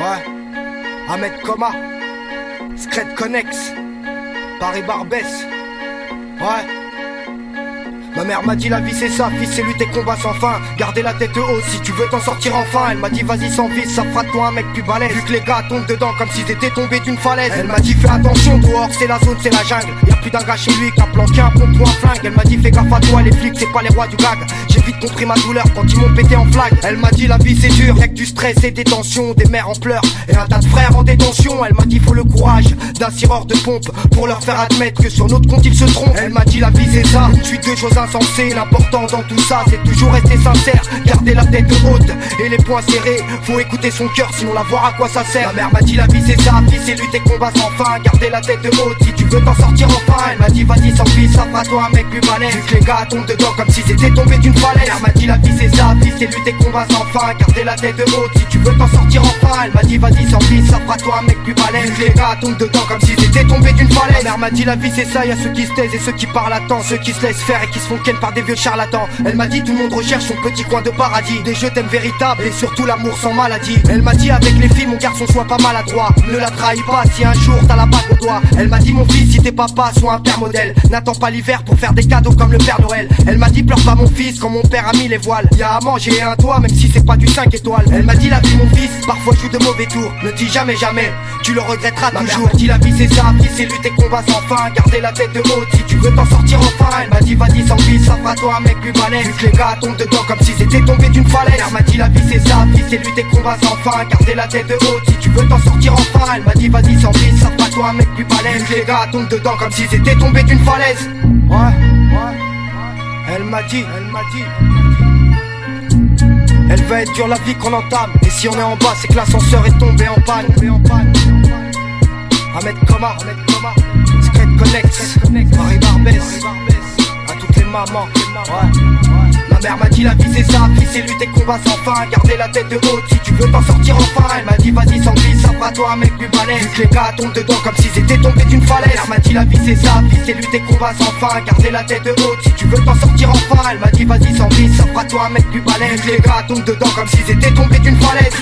Ouais, Ahmed Koma, Scred Connex, Paris Barbès. Ouais. Ma mère m'a dit la vie c'est ça, fils c'est lutter combat sans fin. Garder la tête haute si tu veux t'en sortir enfin. Elle m'a dit vas-y sans vice, ça fera de toi un mec plus balèze. Vu que les gars tombent dedans comme s'ils étaient tombés d'une falaise. Elle m'a dit fais attention dehors, c'est la zone, c'est la jungle. Y'a plus d'un gars chez lui qui a planqué un pompe ou un flingue. Elle m'a dit fais gaffe à toi, les flics c'est pas les rois du gag. J'ai vite compris ma douleur quand ils m'ont pété en flag. Elle m'a dit la vie c'est dur, y'a que du stress et des tensions, des mères en pleurs et un tas de frères en détention. Elle m'a dit faut le courage d'un tireur de pompe pour leur faire admettre que sur notre compte ils se trompent. Elle m'a dit la vie c'est ça, une suite de choses insensées. L'important dans tout ça c'est toujours rester sincère, garder la tête haute et les poings serrés. Faut écouter son cœur sinon la voir à quoi ça sert. Ma mère m'a dit la vie c'est ça, fils c'est lutter combat sans fin. Garder la tête haute si tu veux t'en sortir enfin. Elle m'a dit vas-y sans fils, ça fera toi un mec plus balèze. Vu que les gars tombent dedans comme si c'était tombé d'une falaise. Elle m'a dit la vie c'est ça, fils c'est lutter combat sans fin. Garder la tête haute si tu veux t'en sortir enfin. Elle m'a dit vas-y sans fils, ça fera toi un mec plus balèze. Vu que les gars tombent dedans comme si c'était tombé d'une falaise. Ma mère m'a dit la vie c'est ça, y'a ceux qui se taisent et ceux qui parlent à temps, ceux qui se laissent faire et qui se font ken par des vieux charlatans. Elle m'a dit tout le monde recherche son petit coin de paradis, des jeux thèmes véritables et surtout l'amour sans maladie. Elle m'a dit avec les filles mon garçon sois pas maladroit, ne la trahis pas si un jour t'as la bague au doigt. Elle m'a dit mon fils si t'es papa sois un père modèle, n'attends pas l'hiver pour faire des cadeaux comme le Père Noël. Elle m'a dit pleure pas mon fils quand mon père a mis les voiles, y'a à manger et un toit même si c'est pas du 5 étoiles. Elle m'a dit la vie mon fils parfois joue de mauvais tours, ne dis jamais jamais, tu le regretteras toujours. Elle dit la vie c'est ça, fils c'est lutter combat sans fin. Garder la tête haute si tu veux t'en sortir enfin. Elle m'a dit vas-y sans fils, ça fera toi un mec plus balèze. Vu que les gars tombent dedans comme si c'était tombé d'une falaise. Elle m'a dit la vie c'est ça, fils c'est lutter combat sans fin. Garder la tête haute si tu veux t'en sortir enfin. Elle m'a dit vas-y sans fils, ça fera toi un mec plus balèze. Vu que les gars tombent dedans comme si c'était tombé d'une falaise. Ouais. Elle m'a dit. Elle va être dure la vie qu'on entame, et si on est en bas c'est que l'ascenseur est tombé en panne. Ahmed Koma, Scred Connex, Paris Barbès, à toutes les mamans. Ma mère m'a dit la vie c'est ça, fils c'est lutter combat sans fin. Garder la tête haute si tu veux t'en sortir enfin. Elle m'a dit vas-y sans fils, ça fera toi un mec plus balèze. Vu que les gars tombent dedans comme s'ils étaient tombés d'une falaise. Elle m'a dit la vie c'est ça, fils c'est lutter combat sans fin. Garder la tête haute si tu veux t'en sortir enfin. Elle m'a dit vas-y sans fils, ça fera toi un mec plus balèze. Vu que les gars tombent dedans comme s'ils étaient tombés d'une falaise.